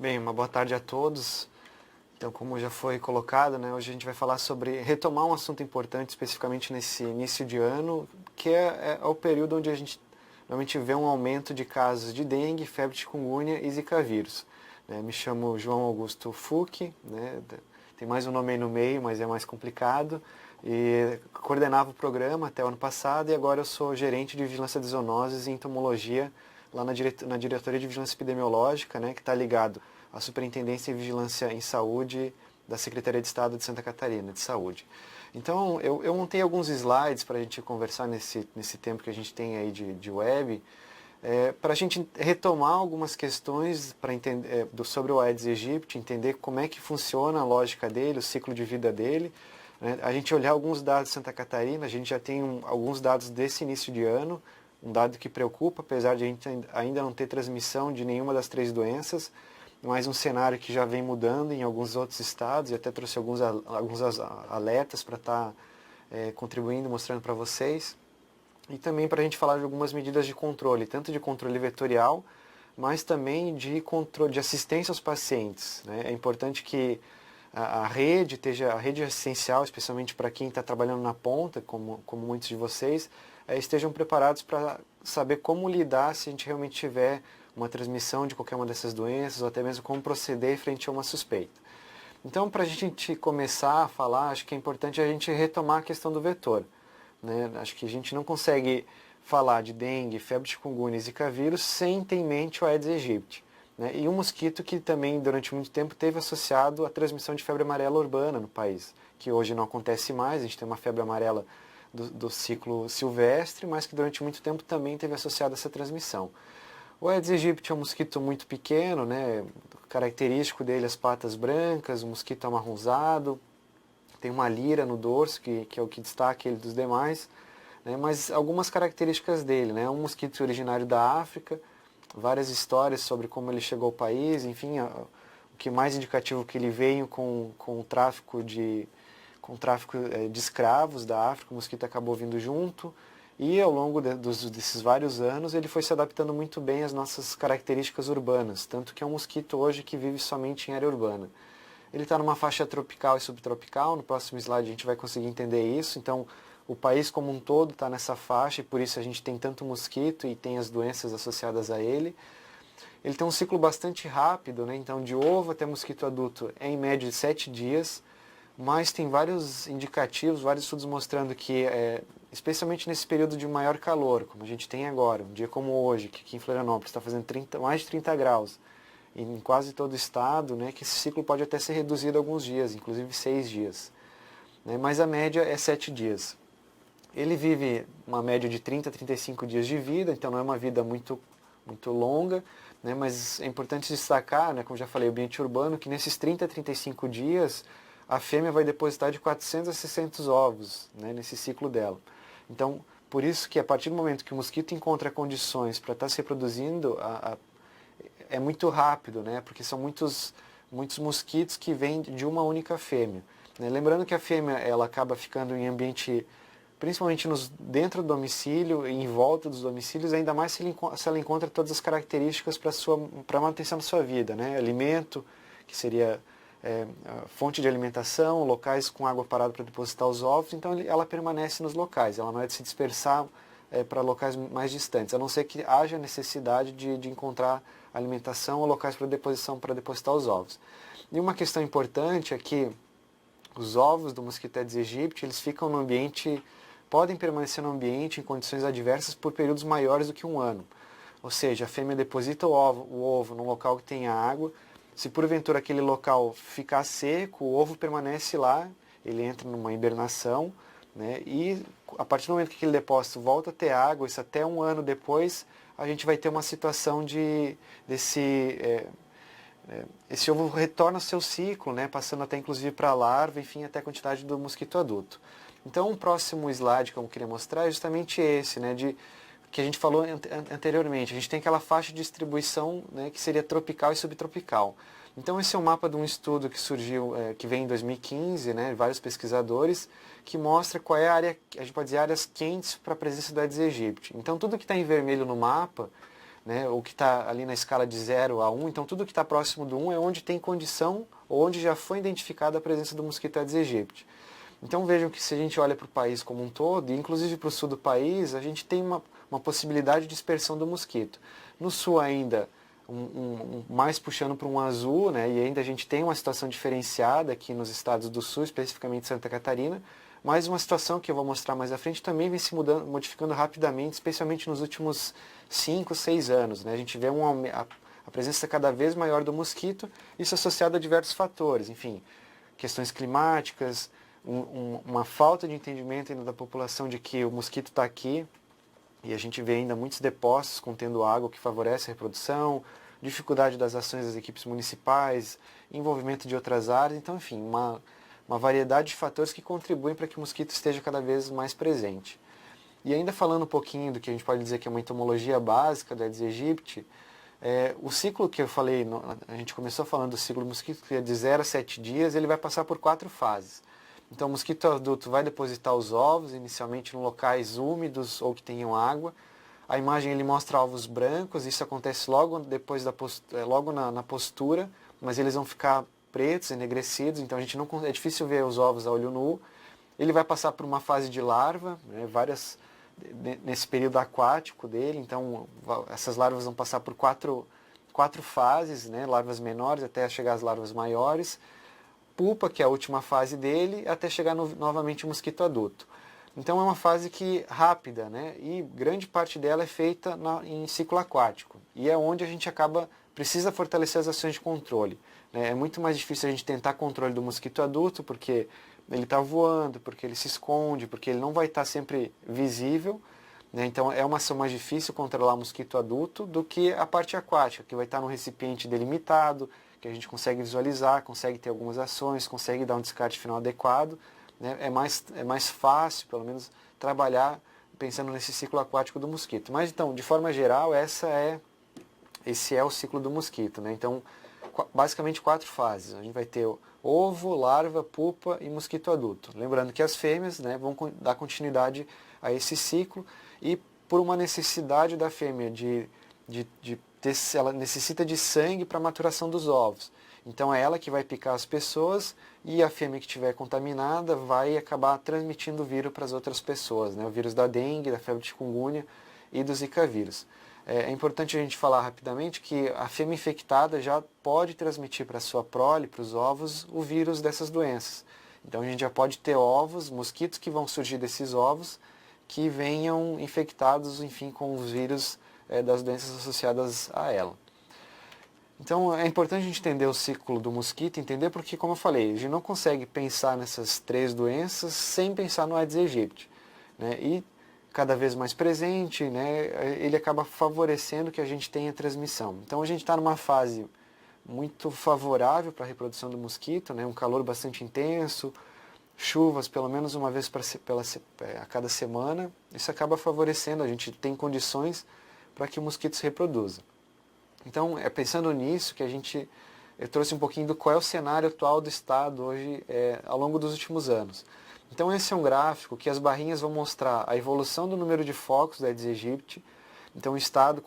Bem, uma boa tarde a todos. Então, como já foi colocado, né, hoje a gente vai falar sobre retomar um assunto importante, especificamente nesse início de ano, que é o período onde a gente normalmente vê um aumento de casos de dengue, febre de chikungunya e zika vírus. Me chamo João Augusto Fuch, né, tem mais um nome aí no meio, mas é mais complicado, e coordenava o programa até o ano passado, e agora eu sou gerente de vigilância de zoonoses e entomologia lá na Diretoria de Vigilância Epidemiológica, né, que está ligado à Superintendência de Vigilância em Saúde da Secretaria de Estado de Santa Catarina, de Saúde. Então, eu montei alguns slides para a gente conversar nesse tempo que a gente tem aí de web, para a gente retomar algumas questões para entender, sobre o Aedes aegypti, entender como é que funciona a lógica dele, o ciclo de vida dele, né? A gente olhar alguns dados de Santa Catarina, a gente já tem alguns dados desse início de ano, um dado que preocupa, apesar de a gente ainda não ter transmissão de nenhuma das três doenças, mas um cenário que já vem mudando em alguns outros estados, e até trouxe alguns alertas para estar contribuindo, mostrando para vocês. E também para a gente falar de algumas medidas de controle, tanto de controle vetorial, mas também de controle, de assistência aos pacientes, né? É importante que a rede essencial, especialmente para quem está trabalhando na ponta, como muitos de vocês, estejam preparados para saber como lidar se a gente realmente tiver uma transmissão de qualquer uma dessas doenças, ou até mesmo como proceder frente a uma suspeita. Então, para a gente começar a falar, acho que é importante a gente retomar a questão do vetor, né? Acho que a gente não consegue falar de dengue, febre de chikungunya e zika vírus sem ter em mente o Aedes aegypti, né? E um mosquito que também durante muito tempo teve associado a transmissão de febre amarela urbana no país, que hoje não acontece mais, a gente tem uma febre amarela do ciclo silvestre, mas que durante muito tempo também teve associado a essa transmissão. O Aedes aegypti é um mosquito muito pequeno, né? Característico dele as patas brancas, o mosquito amarronzado, tem uma lira no dorso, que é o que destaca ele dos demais, né? Mas algumas características dele, né? Um mosquito originário da África, várias histórias sobre como ele chegou ao país, enfim, o que mais indicativo que ele veio com o tráfico de escravos da África, o mosquito acabou vindo junto, e ao longo desses vários anos ele foi se adaptando muito bem às nossas características urbanas, tanto que é um mosquito hoje que vive somente em área urbana. Ele está numa faixa tropical e subtropical, no próximo slide a gente vai conseguir entender isso, então o país como um todo está nessa faixa e por isso a gente tem tanto mosquito e tem as doenças associadas a ele. Ele tem um ciclo bastante rápido, né? Então de ovo até mosquito adulto é em média de 7 dias, mas tem vários indicativos, vários estudos mostrando que, especialmente nesse período de maior calor, como a gente tem agora, um dia como hoje, que aqui em Florianópolis está fazendo mais de 30 graus, em quase todo o estado, né, que esse ciclo pode até ser reduzido a alguns dias, inclusive 6 dias. Né, mas a média é 7 dias. Ele vive uma média de 30 a 35 dias de vida, então não é uma vida muito longa, né, mas é importante destacar, né, como já falei, o ambiente urbano, que nesses 30 a 35 dias a fêmea vai depositar de 400 a 600 ovos, né, nesse ciclo dela. Então, por isso que a partir do momento que o mosquito encontra condições para estar se reproduzindo, é muito rápido, né, porque são muitos mosquitos que vêm de uma única fêmea. Né? Lembrando que a fêmea ela acaba ficando em ambiente, principalmente dentro do domicílio e em volta dos domicílios, ainda mais se ela encontra todas as características para a manutenção da sua vida, né? Alimento, que seria fonte de alimentação, locais com água parada para depositar os ovos, então ela permanece nos locais, ela não é de se dispersar para locais mais distantes, a não ser que haja necessidade de encontrar alimentação ou locais para depositar os ovos. E uma questão importante é que os ovos do mosquito Aedes aegypti, eles ficam no ambiente, podem permanecer no ambiente em condições adversas por períodos maiores do que um ano. Ou seja, a fêmea deposita o ovo num local que tenha água, se porventura aquele local ficar seco, o ovo permanece lá, ele entra numa hibernação, né, e a partir do momento que aquele depósito volta a ter água, isso até um ano depois, a gente vai ter uma situação esse ovo retorna ao seu ciclo, né, passando até inclusive para a larva, enfim, até a quantidade do mosquito adulto. Então, o próximo slide que eu queria mostrar é justamente esse, né, que a gente falou anteriormente. A gente tem aquela faixa de distribuição, né, que seria tropical e subtropical. Então, esse é um mapa de um estudo que surgiu, que vem em 2015, né, vários pesquisadores, que mostra qual é a área, a gente pode dizer, áreas quentes para a presença do Aedes aegypti. Então, tudo que está em vermelho no mapa, né, o que está ali na escala de 0 a 1, então tudo que está próximo do 1 é onde tem condição ou onde já foi identificada a presença do mosquito Aedes aegypti. Então vejam que se a gente olha para o país como um todo, e inclusive para o sul do país, a gente tem uma possibilidade de dispersão do mosquito. No sul ainda, mais puxando para um azul, né, e ainda a gente tem uma situação diferenciada aqui nos estados do sul, especificamente Santa Catarina, mas uma situação que eu vou mostrar mais à frente também vem se modificando rapidamente, especialmente nos últimos 5, 6 anos. Né? A gente vê a presença cada vez maior do mosquito, isso associado a diversos fatores, enfim, questões climáticas, uma falta de entendimento ainda da população de que o mosquito está aqui, e a gente vê ainda muitos depósitos contendo água que favorece a reprodução, dificuldade das ações das equipes municipais, envolvimento de outras áreas, então, enfim, uma variedade de fatores que contribuem para que o mosquito esteja cada vez mais presente. E ainda falando um pouquinho do que a gente pode dizer que é uma entomologia básica do Aedes aegypti, o ciclo que eu falei, a gente começou falando do ciclo do mosquito, que é de 0 a 7 dias, ele vai passar por 4 fases. Então o mosquito adulto vai depositar os ovos, inicialmente em locais úmidos ou que tenham água. A imagem ele mostra ovos brancos, isso acontece logo depois logo na postura, mas eles vão ficar pretos, enegrecidos, então é difícil ver os ovos a olho nu. Ele vai passar por uma fase de larva, né, nesse período aquático dele, então essas larvas vão passar por quatro fases, né, larvas menores até chegar às larvas maiores, pupa, que é a última fase dele, até chegar novamente o mosquito adulto. Então é uma fase rápida, né, e grande parte dela é feita em ciclo aquático, e é onde a gente precisa fortalecer as ações de controle. Né? É muito mais difícil a gente tentar controle do mosquito adulto, porque ele está voando, porque ele se esconde, porque ele não vai estar sempre visível. Né? Então é uma ação mais difícil controlar o mosquito adulto do que a parte aquática, que vai estar num recipiente delimitado, que a gente consegue visualizar, consegue ter algumas ações, consegue dar um descarte final adequado. Né? É mais fácil, pelo menos, trabalhar pensando nesse ciclo aquático do mosquito. Mas então, de forma geral, esse é o ciclo do mosquito. Né? Então, basicamente 4 fases. A gente vai ter ovo, larva, pupa e mosquito adulto. Lembrando que as fêmeas, né, vão dar continuidade a esse ciclo e por uma necessidade da fêmea ela necessita de sangue para a maturação dos ovos. Então é ela que vai picar as pessoas e a fêmea que estiver contaminada vai acabar transmitindo o vírus para as outras pessoas, né? O vírus da dengue, da febre de chikungunya e do zika vírus. É importante a gente falar rapidamente que a fêmea infectada já pode transmitir para a sua prole, para os ovos, o vírus dessas doenças. Então a gente já pode ter ovos, mosquitos que vão surgir desses ovos, que venham infectados, enfim, com os vírus das doenças associadas a ela. Então é importante a gente entender o ciclo do mosquito, entender porque, como eu falei, a gente não consegue pensar nessas 3 doenças sem pensar no Aedes aegypti. Né? E cada vez mais presente, né, ele acaba favorecendo que a gente tenha transmissão. Então a gente está numa fase muito favorável para a reprodução do mosquito, né, um calor bastante intenso, chuvas pelo menos uma vez a cada semana, isso acaba favorecendo, a gente tem condições para que o mosquito se reproduza. Então é pensando nisso que eu trouxe um pouquinho do qual é o cenário atual do estado hoje ao longo dos últimos anos. Então esse é um gráfico que as barrinhas vão mostrar a evolução do número de focos da Aedes aegypti. Então o estado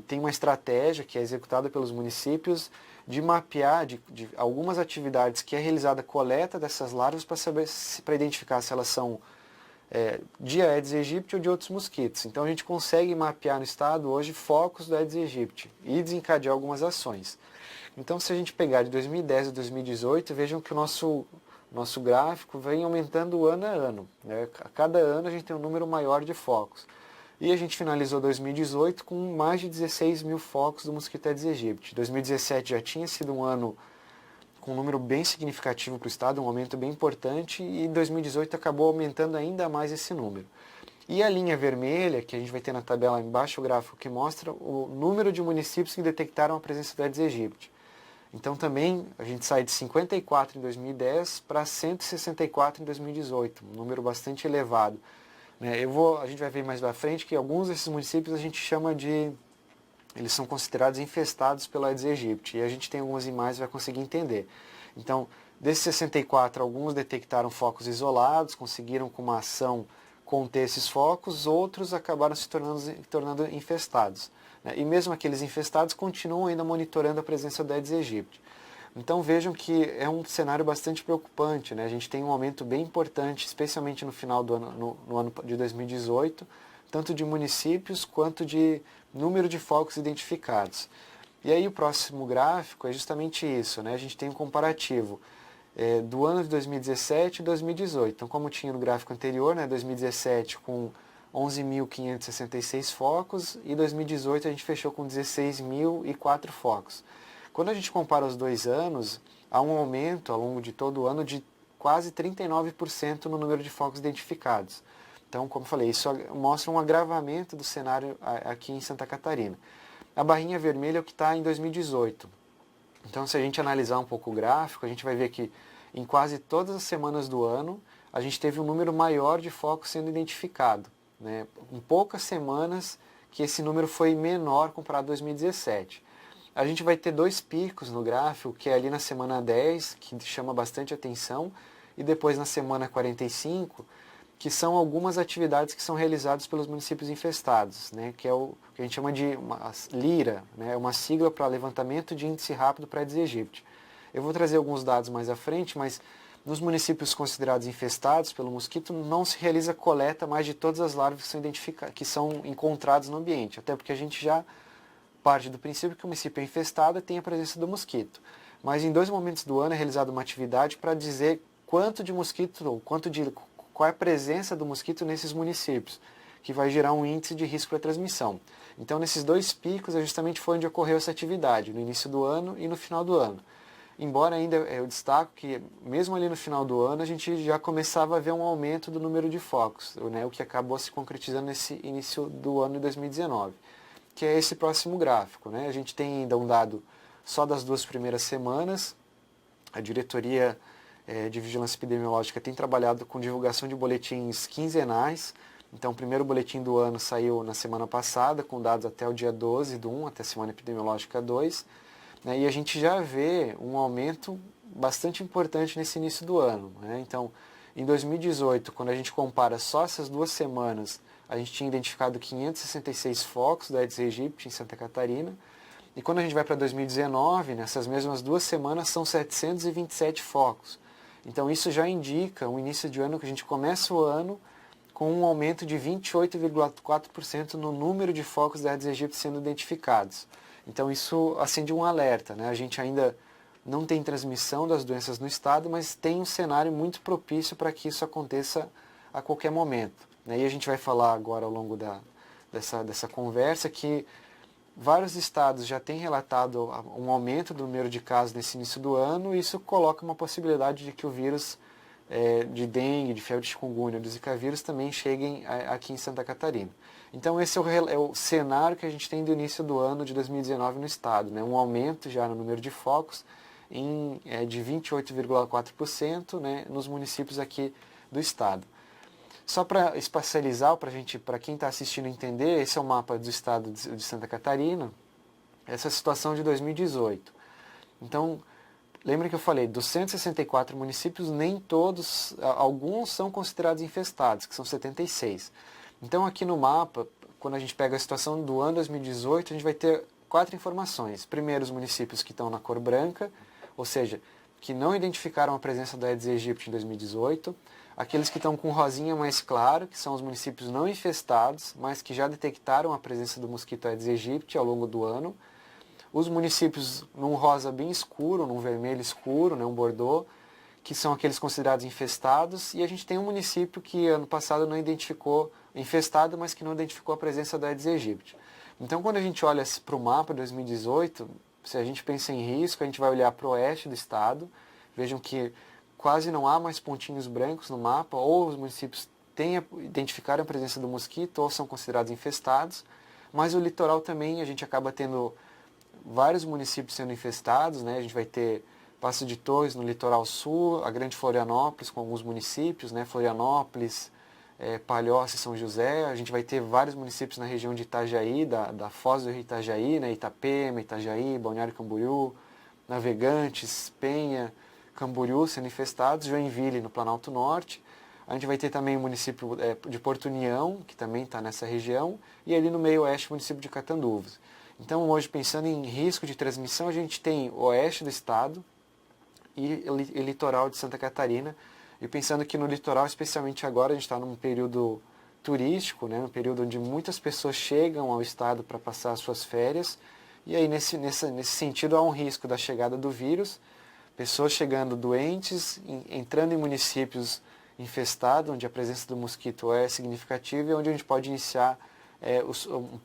tem uma estratégia que é executada pelos municípios de mapear de algumas atividades que é realizada a coleta dessas larvas para identificar se elas são de Aedes aegypti ou de outros mosquitos. Então a gente consegue mapear no estado hoje focos do Aedes aegypti e desencadear algumas ações. Então se a gente pegar de 2010 a 2018, vejam que o nosso gráfico vem aumentando ano a ano. Né? A cada ano a gente tem um número maior de focos. E a gente finalizou 2018 com mais de 16 mil focos do mosquito Aedes aegypti. 2017 já tinha sido um ano com um número bem significativo para o estado, um aumento bem importante, e 2018 acabou aumentando ainda mais esse número. E a linha vermelha, que a gente vai ter na tabela embaixo, o gráfico que mostra o número de municípios que detectaram a presença do Aedes aegypti. Então também a gente sai de 54 em 2010 para 164 em 2018, um número bastante elevado. A gente vai ver mais à frente que alguns desses municípios a gente chama eles são considerados infestados pelo Aedes aegypti, e a gente tem algumas imagens e vai conseguir entender. Então, desses 64, alguns detectaram focos isolados, conseguiram com uma ação conter esses focos, outros acabaram se tornando infestados, né? E mesmo aqueles infestados continuam ainda monitorando a presença do Aedes aegypti. Então vejam que é um cenário bastante preocupante, né? A gente tem um aumento bem importante, especialmente no final do ano, no ano de 2018, tanto de municípios quanto de número de focos identificados. E aí o próximo gráfico é justamente isso, né? A gente tem um comparativo do ano de 2017 e 2018. Então, como tinha no gráfico anterior, né, 2017 com 11.566 focos e 2018 a gente fechou com 16.004 focos. Quando a gente compara os 2 anos, há um aumento ao longo de todo o ano de quase 39% no número de focos identificados. Então, como eu falei, isso mostra um agravamento do cenário aqui em Santa Catarina. A barrinha vermelha é o que está em 2018. Então, se a gente analisar um pouco o gráfico, a gente vai ver que em quase todas as semanas do ano, a gente teve um número maior de focos sendo identificado, né? Em poucas semanas que esse número foi menor comparado a 2017. A gente vai ter 2 picos no gráfico, que é ali na semana 10, que chama bastante atenção, e depois na semana 45, que são algumas atividades que são realizadas pelos municípios infestados, né, que é o que a gente chama de LIRA, né, uma sigla para levantamento de índice rápido para Aedes aegypti. Eu vou trazer alguns dados mais à frente, mas nos municípios considerados infestados pelo mosquito não se realiza coleta mais de todas as larvas que são encontradas no ambiente, até porque a gente já parte do princípio que o município é infestado tem a presença do mosquito. Mas em 2 momentos do ano é realizada uma atividade para dizer quanto de mosquito, ou qual é a presença do mosquito nesses municípios, que vai gerar um índice de risco para transmissão. Então, nesses 2 picos, justamente foi onde ocorreu essa atividade, no início do ano e no final do ano. Embora ainda eu destaco que, mesmo ali no final do ano, a gente já começava a ver um aumento do número de focos, né, o que acabou se concretizando nesse início do ano de 2019, que é esse próximo gráfico, né? A gente tem ainda um dado só das 2 primeiras semanas. A diretoria de vigilância epidemiológica tem trabalhado com divulgação de boletins quinzenais. Então, o primeiro boletim do ano saiu na semana passada, com dados até o dia 12/1, até a semana epidemiológica 2. Né, e a gente já vê um aumento bastante importante nesse início do ano, né? Então, em 2018, quando a gente compara só essas 2 semanas, a gente tinha identificado 566 focos da Aedes aegypti em Santa Catarina. E quando a gente vai para 2019, nessas mesmas 2 semanas, são 727 focos. Então isso já indica um início de ano que a gente começa o ano com um aumento de 28,4% no número de focos da Aedes aegypti sendo identificados. Então isso acende um alerta, né? A gente ainda não tem transmissão das doenças no estado, mas tem um cenário muito propício para que isso aconteça a qualquer momento, né? E a gente vai falar agora ao longo dessa conversa que vários estados já têm relatado um aumento do número de casos nesse início do ano, e isso coloca uma possibilidade de que o vírus de dengue, de febre de chikungunya, do zika vírus também cheguem aqui em Santa Catarina. Então esse é o cenário que a gente tem do início do ano de 2019 no estado, né? Um aumento já no número de focos de 28,4%, né, nos municípios aqui do estado. Só para espacializar, para quem está assistindo entender, esse é o mapa do estado de Santa Catarina, essa é a situação de 2018. Então, lembra que eu falei, dos 164 municípios, nem todos, alguns são considerados infestados, que são 76. Então, aqui no mapa, quando a gente pega a situação do ano 2018, a gente vai ter 4 informações. Primeiro, os municípios que estão na cor branca, ou seja, que não identificaram a presença da Aedes aegypti em 2018. Aqueles que estão com rosinha mais claro, que são os municípios não infestados, mas que já detectaram a presença do mosquito Aedes aegypti ao longo do ano. Os municípios num rosa bem escuro, num vermelho escuro, né, um bordô, que são aqueles considerados infestados. E a gente tem um município que ano passado não identificou, infestado, mas que não identificou a presença da Aedes aegypti. Então, quando a gente olha para o mapa de 2018, se a gente pensa em risco, a gente vai olhar para o oeste do estado. Vejam que quase não há mais pontinhos brancos no mapa, ou os municípios identificaram a presença do mosquito, ou são considerados infestados. Mas o litoral também, a gente acaba tendo vários municípios sendo infestados, né? A gente vai ter Passo de Torres no litoral sul, a Grande Florianópolis com alguns municípios, né? Florianópolis, Palhoça e São José. A gente vai ter vários municípios na região de Itajaí, da Foz do Rio Itajaí, né? Itapema, Itajaí, Balneário Camboriú, Navegantes, Penha, Camboriú sendo infestados, Joinville no Planalto Norte. A gente vai ter também o município de Porto União, que também está nessa região, e ali no meio oeste o município de Catanduvas. Então hoje, pensando em risco de transmissão, a gente tem o oeste do estado e litoral de Santa Catarina. E pensando que no litoral, especialmente agora, a gente está num período turístico, né, um período onde muitas pessoas chegam ao estado para passar as suas férias. E aí, nesse sentido, há um risco da chegada do vírus, pessoas chegando doentes, entrando em municípios infestados, onde a presença do mosquito é significativa e onde a gente pode iniciar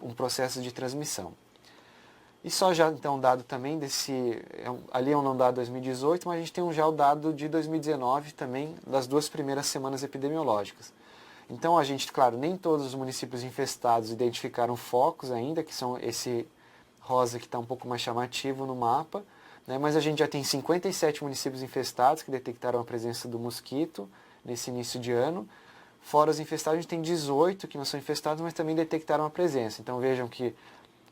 um processo de transmissão. E só já então dado também ali é um não dado 2018, mas a gente tem já o dado de 2019 também, das 2 primeiras semanas epidemiológicas. Então a gente, claro, nem todos os municípios infestados identificaram focos ainda, que são esse rosa que está um pouco mais chamativo no mapa, né, mas a gente já tem 57 municípios infestados que detectaram a presença do mosquito nesse início de ano. Fora os infestados, a gente tem 18 que não são infestados, mas também detectaram a presença. Então vejam que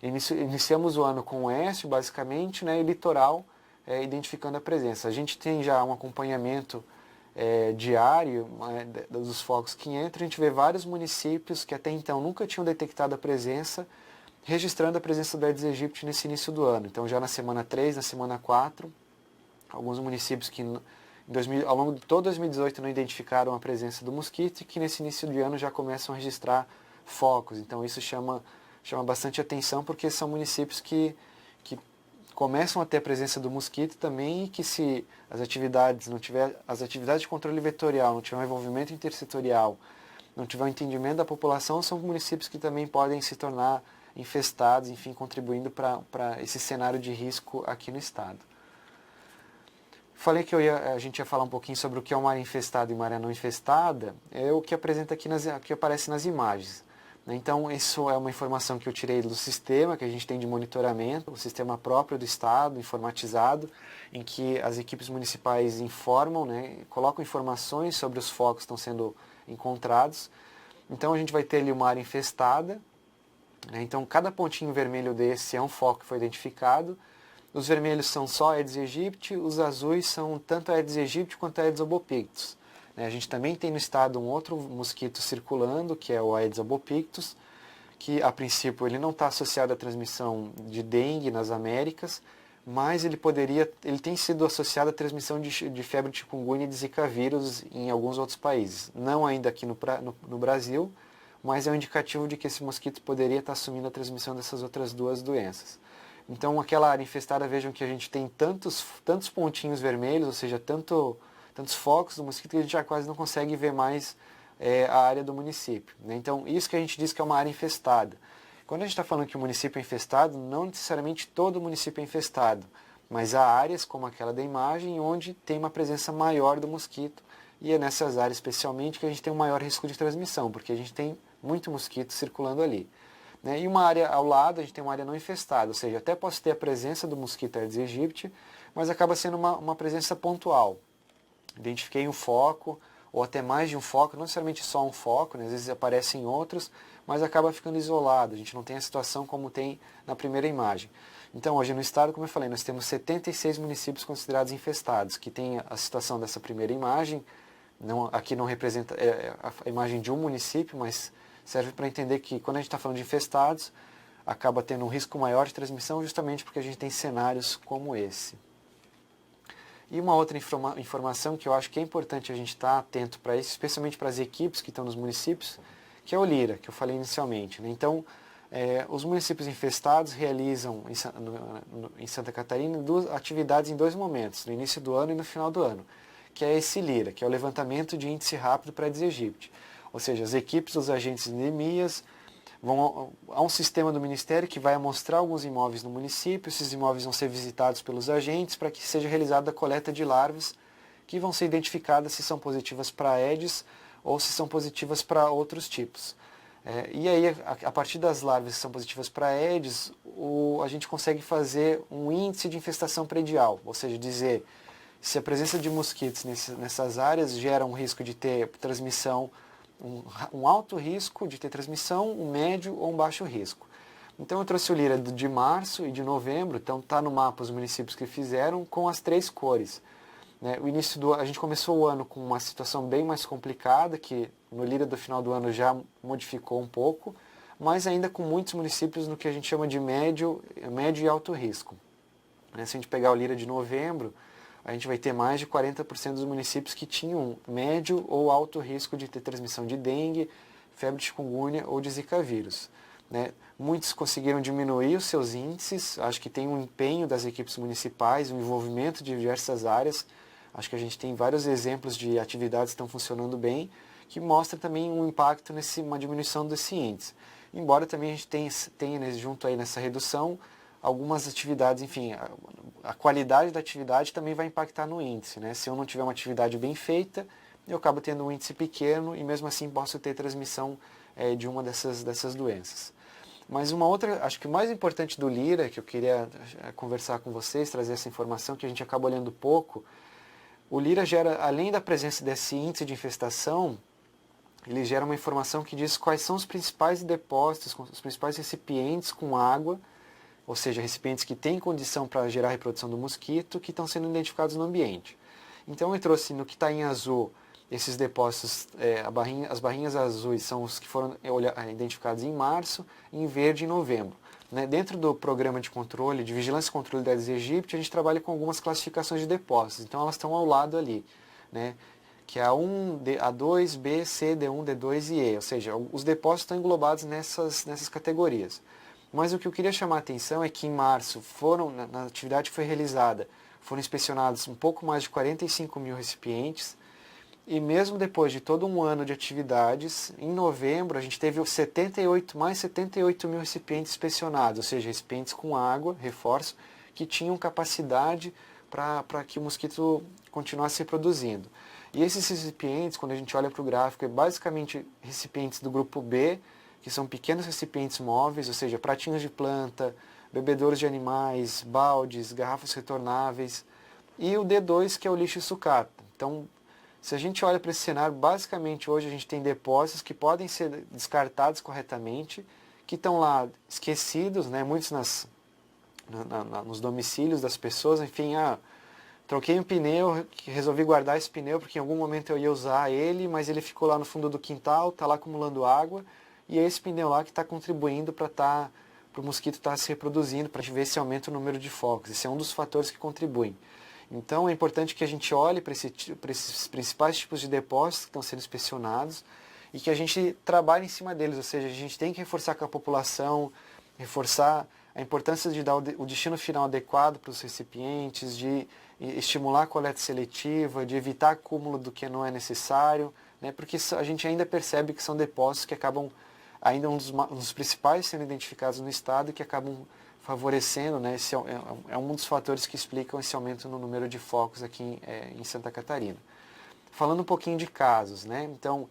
iniciamos o ano com o oeste, basicamente, né, e litoral, identificando a presença. A gente tem já um acompanhamento diário dos focos que entram. A gente vê vários municípios que até então nunca tinham detectado a presença, registrando a presença do Aedes aegypti nesse início do ano. Então já na semana 3, na semana 4, alguns municípios que ao longo de todo 2018 não identificaram a presença do mosquito e que nesse início de ano já começam a registrar focos. Então isso chama bastante atenção, porque são municípios que começam a ter a presença do mosquito também, e que se as atividades de controle vetorial não tiver um envolvimento intersetorial, não tiver um entendimento da população, são municípios que também podem se tornar infestados, enfim, contribuindo para esse cenário de risco aqui no estado. Falei que a gente ia falar um pouquinho sobre o que é uma área infestada e uma área não infestada, é o que que aparece nas imagens. Então, isso é uma informação que eu tirei do sistema que a gente tem de monitoramento, o sistema próprio do estado, informatizado, em que as equipes municipais informam, né, colocam informações sobre os focos que estão sendo encontrados. Então, a gente vai ter ali uma área infestada, né, então cada pontinho vermelho desse é um foco que foi identificado. Os vermelhos são só Aedes aegypti, os azuis são tanto Aedes aegypti quanto Aedes albopictus. A gente também tem no estado um outro mosquito circulando, que é o Aedes albopictus, que a princípio ele não está associado à transmissão de dengue nas Américas, mas ele tem sido associado à transmissão de febre de chikungunya e de zika vírus em alguns outros países. Não ainda aqui no Brasil, mas é um indicativo de que esse mosquito poderia estar assumindo a transmissão dessas outras 2 doenças. Então aquela área infestada, vejam que a gente tem tantos pontinhos vermelhos, ou seja, tantos focos do mosquito, que a gente já quase não consegue ver mais a área do município, né? Então, isso que a gente diz que é uma área infestada. Quando a gente está falando que o município é infestado, não necessariamente todo município é infestado, mas há áreas, como aquela da imagem, onde tem uma presença maior do mosquito, e é nessas áreas especialmente que a gente tem um maior risco de transmissão, porque a gente tem muito mosquito circulando ali, né? E uma área ao lado, a gente tem uma área não infestada, ou seja, até posso ter a presença do mosquito Aedes aegypti, mas acaba sendo uma presença pontual. Identifiquei um foco, ou até mais de um foco, não necessariamente só um foco, né? Às vezes aparecem outros, mas acaba ficando isolado, a gente não tem a situação como tem na primeira imagem. Então hoje no estado, como eu falei, nós temos 76 municípios considerados infestados, que tem a situação dessa primeira imagem, aqui não representa a imagem de um município, mas serve para entender que quando a gente está falando de infestados, acaba tendo um risco maior de transmissão, justamente porque a gente tem cenários como esse. E uma outra informação que eu acho que é importante a gente estar atento para isso, especialmente para as equipes que estão nos municípios, que é o LIRA, que eu falei inicialmente, né? Então, os municípios infestados realizam em Santa Catarina 2 atividades em 2 momentos, no início do ano e no final do ano, que é esse LIRA, que é o levantamento de índice rápido para Aedes aegypti. Ou seja, as equipes dos agentes de endemias há um sistema do Ministério que vai mostrar alguns imóveis no município, esses imóveis vão ser visitados pelos agentes para que seja realizada a coleta de larvas que vão ser identificadas se são positivas para Aedes ou se são positivas para outros tipos. E aí, a partir das larvas que são positivas para Aedes, a gente consegue fazer um índice de infestação predial, ou seja, dizer se a presença de mosquitos nessas áreas gera um risco de ter transmissão, um alto risco de ter transmissão, um médio ou um baixo risco. Então eu trouxe o LIRA de março e de novembro, então está no mapa os municípios que fizeram com as 3 cores. né? A gente começou o ano com uma situação bem mais complicada, que no Lira do final do ano já modificou um pouco, mas ainda com muitos municípios no que a gente chama de médio e alto risco. Se a gente pegar o Lira de novembro, a gente vai ter mais de 40% dos municípios que tinham médio ou alto risco de ter transmissão de dengue, febre de chikungunya ou de zika vírus, né? Muitos conseguiram diminuir os seus índices, acho que tem um empenho das equipes municipais, um envolvimento de diversas áreas. Acho que a gente tem vários exemplos de atividades que estão funcionando bem, que mostra também um impacto uma diminuição desse índice. Embora também a gente tenha junto aí nessa redução, algumas atividades, enfim, a qualidade da atividade também vai impactar no índice, né? Se eu não tiver uma atividade bem feita, eu acabo tendo um índice pequeno e mesmo assim posso ter transmissão de uma dessas doenças. Mas uma outra, acho que o mais importante do Lira, que eu queria conversar com vocês, trazer essa informação que a gente acaba olhando pouco, o Lira gera, além da presença desse índice de infestação, ele gera uma informação que diz quais são os principais depósitos, os principais recipientes com água, ou seja, recipientes que têm condição para gerar a reprodução do mosquito, que estão sendo identificados no ambiente. Então eu trouxe no que está em azul esses depósitos, as barrinhas azuis são os que foram identificados em março, e em verde em novembro. Né? Dentro do programa de controle, de vigilância e controle da Aedes aegypti, a gente trabalha com algumas classificações de depósitos, então elas estão ao lado ali, né? Que é A1, A2, B, C, D1, D2 e E, ou seja, os depósitos estão englobados nessas categorias. Mas o que eu queria chamar a atenção é que em março, na atividade que foi realizada, foram inspecionados um pouco mais de 45 mil recipientes, e mesmo depois de todo um ano de atividades, em novembro a gente teve mais 78 mil recipientes inspecionados, ou seja, recipientes com água, reforço, que tinham capacidade para que o mosquito continuasse se reproduzindo. E esses recipientes, quando a gente olha para o gráfico, é basicamente recipientes do grupo B, que são pequenos recipientes móveis, ou seja, pratinhos de planta, bebedouros de animais, baldes, garrafas retornáveis, e o D2, que é o lixo e sucata. Então, se a gente olha para esse cenário, basicamente hoje a gente tem depósitos que podem ser descartados corretamente, que estão lá esquecidos, né, muitos nos domicílios das pessoas, enfim, troquei um pneu, resolvi guardar esse pneu porque em algum momento eu ia usar ele, mas ele ficou lá no fundo do quintal, está lá acumulando água, e é esse pneu lá que está contribuindo para o mosquito estar se reproduzindo, para a gente ver se aumenta o número de focos. Esse é um dos fatores que contribuem. Então é importante que a gente olhe para esses principais tipos de depósitos que estão sendo inspecionados e que a gente trabalhe em cima deles, ou seja, a gente tem que reforçar com a população, reforçar a importância de dar o destino final adequado para os recipientes, de estimular a coleta seletiva, de evitar acúmulo do que não é necessário, né, porque a gente ainda percebe que são depósitos que acabam, ainda um dos principais sendo identificados no estado e que acabam favorecendo, né, esse é um dos fatores que explicam esse aumento no número de focos aqui em Santa Catarina. Falando um pouquinho de casos, né, então,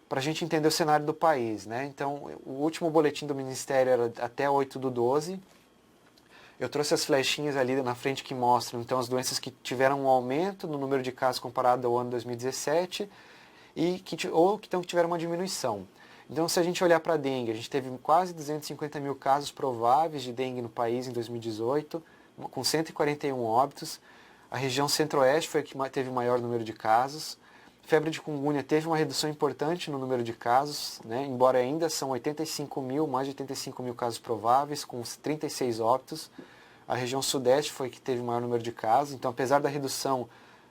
para a gente entender o cenário do país, né, então, o último boletim do Ministério era até 8/12, eu trouxe as flechinhas ali na frente que mostram, então, as doenças que tiveram um aumento no número de casos comparado ao ano 2017 ou que tiveram uma diminuição. Então, se a gente olhar para a dengue, a gente teve quase 250 mil casos prováveis de dengue no país em 2018, com 141 óbitos. A região centro-oeste foi a que teve o maior número de casos. Febre de chikungunya teve uma redução importante no número de casos, né? Embora ainda são mais de 85 mil casos prováveis, com 36 óbitos. A região sudeste foi a que teve o maior número de casos. Então, apesar da redução,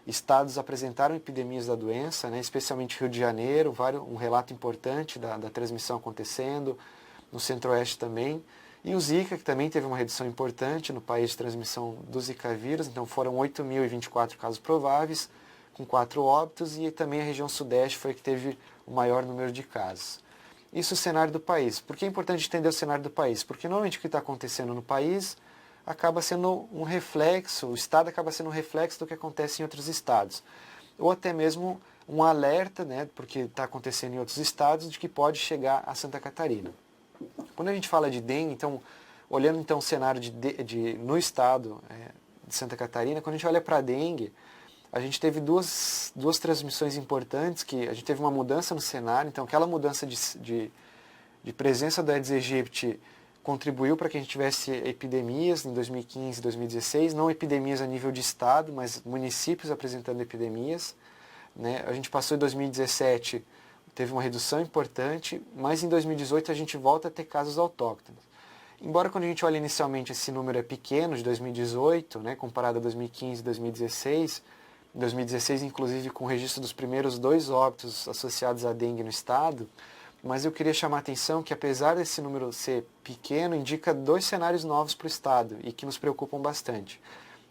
estados apresentaram epidemias da doença, né, especialmente Rio de Janeiro, um relato importante da transmissão acontecendo, no centro-oeste também. E o Zika, que também teve uma redução importante no país de transmissão do Zika vírus, então foram 8.024 casos prováveis, com 4 óbitos, e também a região sudeste foi a que teve o maior número de casos. Isso é o cenário do país. Por que é importante entender o cenário do país? Porque normalmente o que está acontecendo no país acaba sendo um reflexo, o estado acaba sendo um reflexo do que acontece em outros estados. Ou até mesmo um alerta, né, porque está acontecendo em outros estados, de que pode chegar a Santa Catarina. Quando a gente fala de dengue, então, olhando então o cenário no estado de Santa Catarina, quando a gente olha para a dengue, a gente teve duas transmissões importantes, que a gente teve uma mudança no cenário, então aquela mudança de presença do Aedes aegypti contribuiu para que a gente tivesse epidemias em 2015 e 2016, não epidemias a nível de estado, mas municípios apresentando epidemias, né? A gente passou em 2017, teve uma redução importante, mas em 2018 a gente volta a ter casos autóctones. Embora quando a gente olha inicialmente esse número é pequeno, de 2018, né, comparado a 2015 e 2016, em 2016 inclusive com o registro dos primeiros 2 óbitos associados à dengue no estado, mas eu queria chamar a atenção que apesar desse número ser pequeno, indica 2 cenários novos para o estado e que nos preocupam bastante.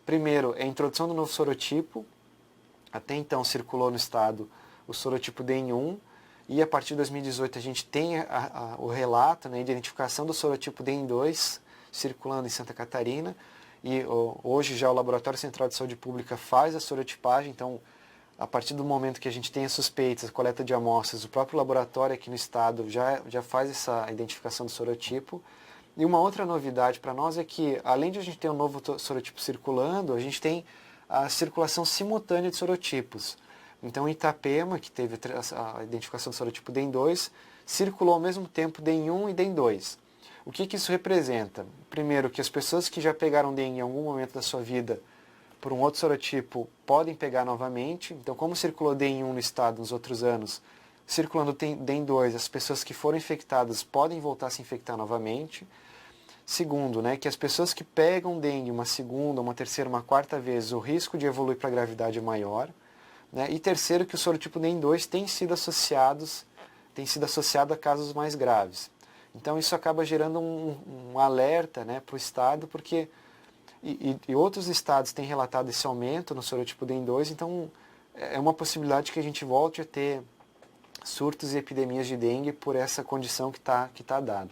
Primeiro, é a introdução do novo sorotipo. Até então circulou no estado o sorotipo DN1 e a partir de 2018 a gente tem o relato, né, a identificação do sorotipo DN2 circulando em Santa Catarina e hoje já o Laboratório Central de Saúde Pública faz a sorotipagem, então a partir do momento que a gente tem as suspeitas, a coleta de amostras, o próprio laboratório aqui no estado já faz essa identificação do sorotipo. E uma outra novidade para nós é que, além de a gente ter um novo sorotipo circulando, a gente tem a circulação simultânea de sorotipos. Então, Itapema, que teve a identificação do sorotipo DEN2, circulou ao mesmo tempo DEN1 e DEN2. O que isso representa? Primeiro, que as pessoas que já pegaram DEN em algum momento da sua vida por um outro sorotipo podem pegar novamente. Então, como circulou DEN1 no estado nos outros anos, circulando DEN2, as pessoas que foram infectadas podem voltar a se infectar novamente. Segundo, né, que as pessoas que pegam dengue uma segunda, uma terceira, uma quarta vez, o risco de evoluir para a gravidade é maior. Né? E terceiro, que o sorotipo DEN2 tem sido associado a casos mais graves. Então isso acaba gerando um alerta, né, para o estado, porque e outros estados têm relatado esse aumento no sorotipo DEN2, então é uma possibilidade que a gente volte a ter surtos e epidemias de dengue por essa condição que tá dada.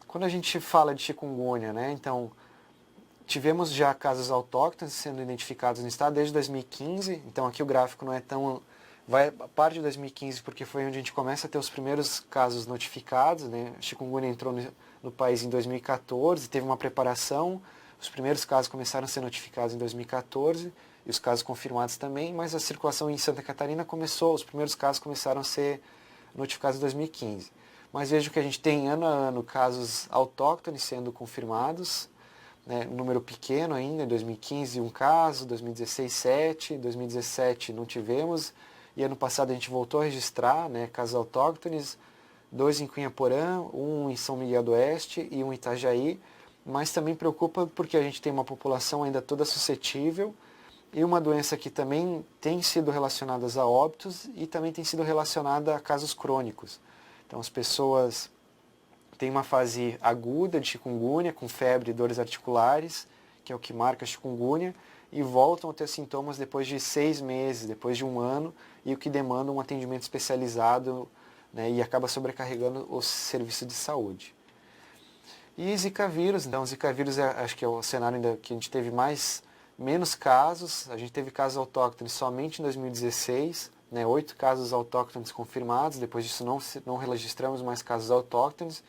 Quando a gente fala de chikungunya, né, então tivemos já casos autóctones sendo identificados no estado desde 2015, então aqui o gráfico não é tão... vai a parte de 2015 porque foi onde a gente começa a ter os primeiros casos notificados, né? A chikungunya entrou no país em 2014, teve uma preparação, os primeiros casos começaram a ser notificados em 2014 e os casos confirmados também, mas a circulação em Santa Catarina começou, os primeiros casos começaram a ser notificados em 2015. Mas vejo que a gente tem ano a ano casos autóctones sendo confirmados, né, um número pequeno ainda, em 2015 um caso, 2016 7, 2017 não tivemos, e ano passado a gente voltou a registrar, né, casos autóctones, 2 em Cunhaporã, 1 em São Miguel do Oeste e 1 em Itajaí, mas também preocupa porque a gente tem uma população ainda toda suscetível e uma doença que também tem sido relacionada a óbitos e também tem sido relacionada a casos crônicos. Então as pessoas têm uma fase aguda de chikungunya, com febre e dores articulares, que é o que marca a chikungunya, e voltam a ter sintomas depois de 6 meses, depois de 1 ano, e o que demanda um atendimento especializado, né, e acaba sobrecarregando os serviços de saúde. E Zika vírus, então Zika vírus acho que é o cenário ainda que a gente teve menos casos, a gente teve casos autóctones somente em 2016, né, 8 casos autóctones confirmados, depois disso não registramos mais casos autóctones,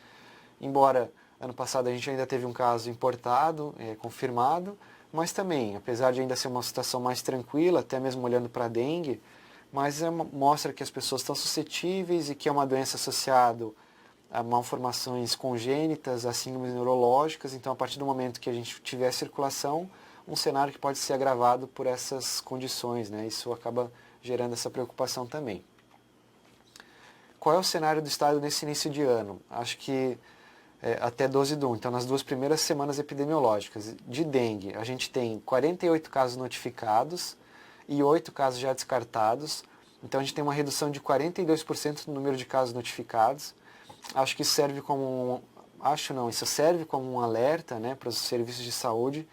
embora ano passado a gente ainda teve um caso importado, confirmado, mas também, apesar de ainda ser uma situação mais tranquila, até mesmo olhando para a dengue, mas mostra que as pessoas estão suscetíveis e que é uma doença associada a malformações congênitas, a síndromes neurológicas, então a partir do momento que a gente tiver circulação, um cenário que pode ser agravado por essas condições, né? Isso acaba gerando essa preocupação também. Qual é o cenário do estado nesse início de ano? Acho que até 12 de 1, então nas 2 primeiras semanas epidemiológicas de dengue, a gente tem 48 casos notificados e 8 casos já descartados, então a gente tem uma redução de 42% no número de casos notificados. Acho que isso serve como isso serve como um alerta, né, para os serviços de saúde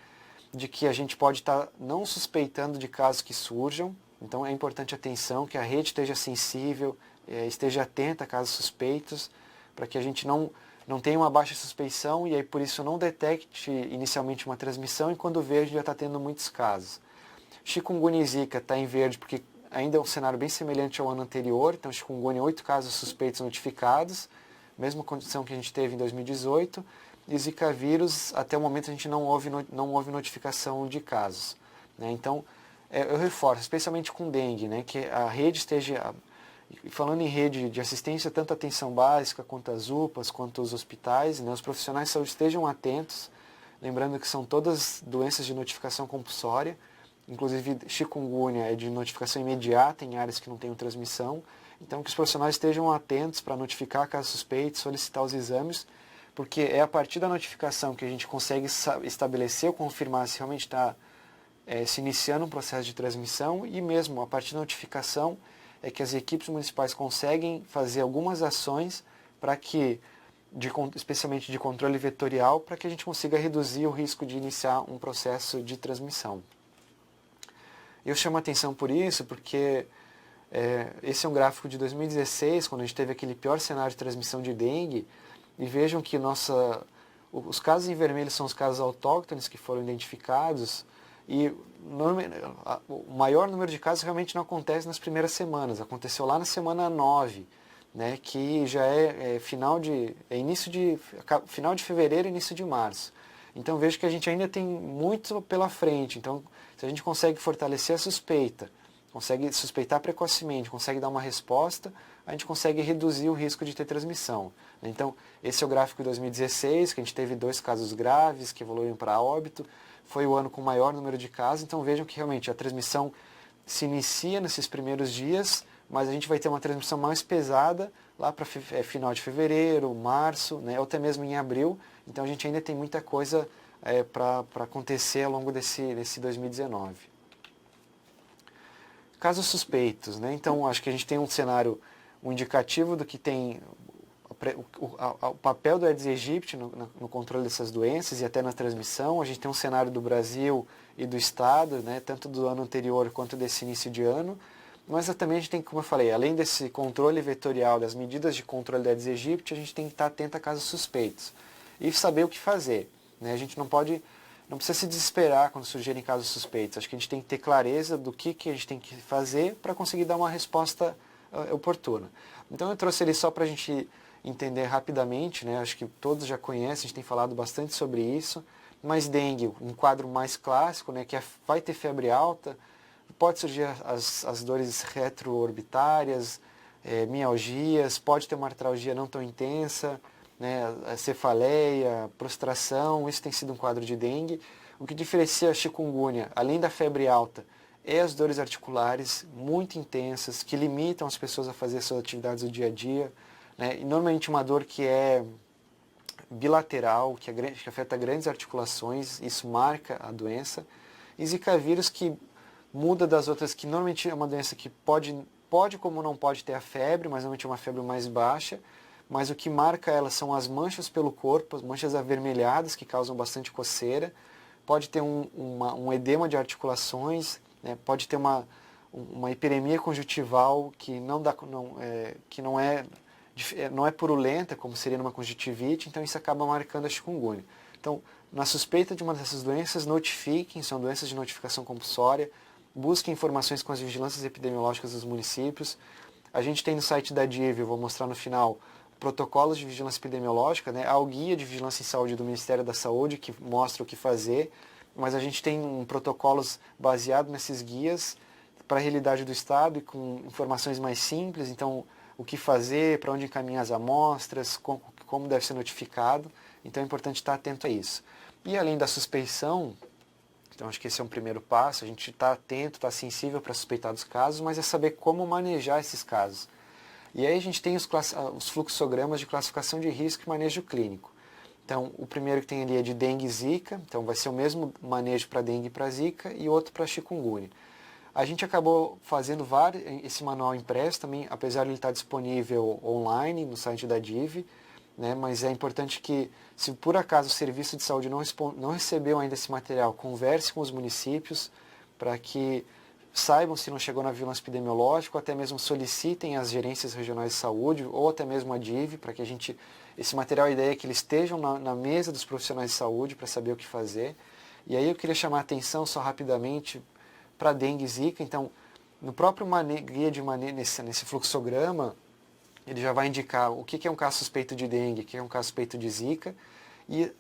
de que a gente pode estar não suspeitando de casos que surjam, então é importante atenção, que a rede esteja sensível, esteja atenta a casos suspeitos, para que a gente não tenha uma baixa suspeição e aí por isso não detecte inicialmente uma transmissão e quando verde já está tendo muitos casos. Chikungunya e Zika está em verde porque ainda é um cenário bem semelhante ao ano anterior, então chikungunya 8 casos suspeitos notificados, mesma condição que a gente teve em 2018, e Zika vírus, até o momento a gente não houve notificação de casos, né? Então, eu reforço, especialmente com dengue, né, que a rede esteja E falando em rede de assistência, tanto a atenção básica, quanto as UPAs, quanto os hospitais, né, os profissionais de saúde estejam atentos, lembrando que são todas doenças de notificação compulsória, inclusive chikungunya é de notificação imediata em áreas que não tenham transmissão, então que os profissionais estejam atentos para notificar casos suspeitos, solicitar os exames, porque é a partir da notificação que a gente consegue estabelecer ou confirmar se realmente está se iniciando um processo de transmissão, e mesmo a partir da notificação é que as equipes municipais conseguem fazer algumas ações para que, especialmente de controle vetorial, para que a gente consiga reduzir o risco de iniciar um processo de transmissão. Eu chamo a atenção por isso porque esse é um gráfico de 2016, quando a gente teve aquele pior cenário de transmissão de dengue, e vejam que os casos em vermelho são os casos autóctones que foram identificados, e o maior número de casos realmente não acontece nas primeiras semanas, aconteceu lá na semana 9, né, que já final de fevereiro e início de março. Então vejo que a gente ainda tem muito pela frente. Então, se a gente consegue fortalecer a suspeita, consegue suspeitar precocemente, consegue dar uma resposta, a gente consegue reduzir o risco de ter transmissão. Então, esse é o gráfico de 2016, que a gente teve 2 casos graves que evoluíram para óbito. Foi o ano com o maior número de casos, então vejam que realmente a transmissão se inicia nesses primeiros dias, mas a gente vai ter uma transmissão mais pesada lá para final de fevereiro, março, né, ou até mesmo em abril. Então a gente ainda tem muita coisa para acontecer ao longo desse 2019. Casos suspeitos, né? Então acho que a gente tem um cenário, um indicativo do que tem o papel do Aedes aegypti no controle dessas doenças e até na transmissão. A gente tem um cenário do Brasil e do Estado, né, tanto do ano anterior quanto desse início de ano, mas também a gente tem, como eu falei, além desse controle vetorial, das medidas de controle do Aedes aegypti, a gente tem que estar atento a casos suspeitos e saber o que fazer, né? A gente não precisa se desesperar quando surgirem casos suspeitos. Acho que a gente tem que ter clareza do que a gente tem que fazer para conseguir dar uma resposta oportuna. Então eu trouxe ele só para a gente entender rapidamente, né? Acho que todos já conhecem, a gente tem falado bastante sobre isso, mas dengue, um quadro mais clássico, né, que vai ter febre alta, pode surgir as dores retroorbitárias, mialgias, pode ter uma artralgia não tão intensa, né, a cefaleia, prostração, isso tem sido um quadro de dengue. O que diferencia a chikungunya, além da febre alta, é as dores articulares muito intensas, que limitam as pessoas a fazer suas atividades do dia a dia, né? E normalmente uma dor que é bilateral, que afeta grandes articulações, isso marca a doença. E Zika vírus, que muda das outras, que normalmente é uma doença que pode como não pode ter a febre, mas normalmente é uma febre mais baixa, mas o que marca ela são as manchas pelo corpo, as manchas avermelhadas que causam bastante coceira, pode ter um edema de articulações, né? Pode ter uma hiperemia conjuntival que não é purulenta, como seria numa conjuntivite, então isso acaba marcando a chikungunya. Então, na suspeita de uma dessas doenças, notifiquem, são doenças de notificação compulsória, busquem informações com as vigilâncias epidemiológicas dos municípios. A gente tem no site da DIV, eu vou mostrar no final, protocolos de vigilância epidemiológica, né? Há o guia de vigilância em saúde do Ministério da Saúde, que mostra o que fazer, mas a gente tem protocolos baseados nesses guias para a realidade do Estado e com informações mais simples, então o que fazer, para onde encaminhar as amostras, como deve ser notificado, então é importante estar atento a isso. E além da suspeição, então acho que esse é um primeiro passo, a gente está atento, está sensível para suspeitar dos casos, mas é saber como manejar esses casos. E aí a gente tem os fluxogramas de classificação de risco e manejo clínico. Então, o primeiro que tem ali é de dengue e zika, então vai ser o mesmo manejo para dengue e para zika, e outro para chikungunya. A gente acabou fazendo esse manual impresso também, apesar de ele estar disponível online no site da DIV, né, mas é importante que, se por acaso o serviço de saúde não recebeu ainda esse material, converse com os municípios para que saibam se não chegou na vigilância epidemiológica, ou até mesmo solicitem as gerências regionais de saúde, ou até mesmo a DIV, para que esse material, a ideia é que eles estejam na mesa dos profissionais de saúde para saber o que fazer. E aí eu queria chamar a atenção só rapidamente para dengue e zika. Então, no próprio guia de manejo, nesse fluxograma, ele já vai indicar o que é um caso suspeito de dengue, o que é um caso suspeito de zika, e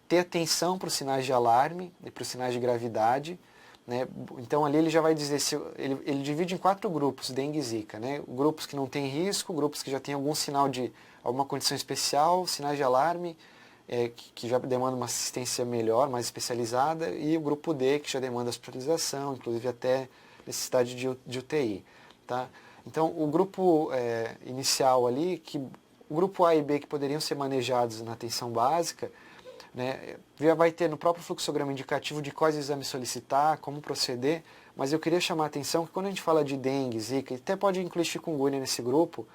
ter atenção para os sinais de alarme e para os sinais de gravidade, né? Então ali ele já vai dizer, ele divide em 4 grupos, dengue e zika, né? Grupos que não têm risco, grupos que já têm algum sinal de alguma condição especial, sinais de alarme, que já demanda uma assistência melhor, mais especializada, e o grupo D, que já demanda hospitalização, inclusive até necessidade de UTI. Tá? Então, o grupo inicial ali, o grupo A e B que poderiam ser manejados na atenção básica, né, já vai ter no próprio fluxograma indicativo de quais exames solicitar, como proceder, mas eu queria chamar a atenção que quando a gente fala de dengue, zika, até pode incluir chikungunya nesse grupo,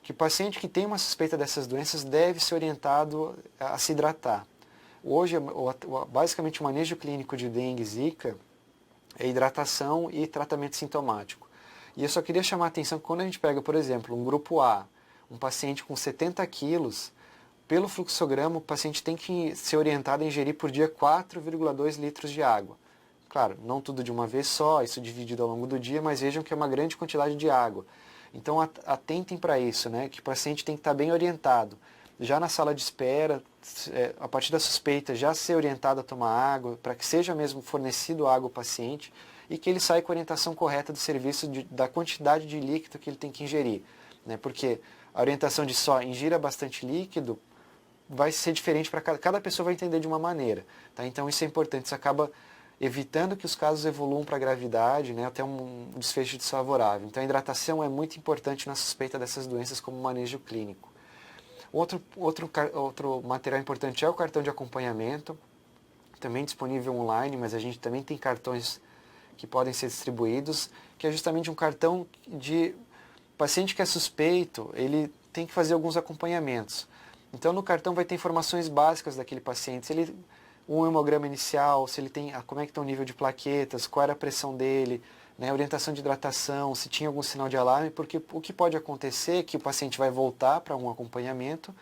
que o paciente que tem uma suspeita dessas doenças deve ser orientado a se hidratar. Hoje, basicamente, o manejo clínico de dengue e zika é hidratação e tratamento sintomático. E eu só queria chamar a atenção que quando a gente pega, por exemplo, um grupo A, um paciente com 70 quilos, pelo fluxograma o paciente tem que ser orientado a ingerir por dia 4,2 litros de água. Claro, não tudo de uma vez só, isso dividido ao longo do dia, mas vejam que é uma grande quantidade de água. Então atentem para isso, né? Que o paciente tem que estar bem orientado. Já na sala de espera, a partir da suspeita, já ser orientado a tomar água, para que seja mesmo fornecido água ao paciente e que ele saia com a orientação correta do serviço da quantidade de líquido que ele tem que ingerir. Né? Porque a orientação de só ingira bastante líquido vai ser diferente para cada pessoa, vai entender de uma maneira. Tá? Então isso é importante, isso acaba evitando que os casos evoluam para a gravidade, né, até um desfecho desfavorável. Então a hidratação é muito importante na suspeita dessas doenças como manejo clínico. Outro material importante é o cartão de acompanhamento, também disponível online, mas a gente também tem cartões que podem ser distribuídos, que é justamente um cartão de paciente que é suspeito, ele tem que fazer alguns acompanhamentos. Então no cartão vai ter informações básicas daquele paciente, se ele um hemograma inicial, se ele tem, como é que está o nível de plaquetas, qual era a pressão dele, né, orientação de hidratação, se tinha algum sinal de alarme, porque o que pode acontecer é que o paciente vai voltar para um acompanhamento,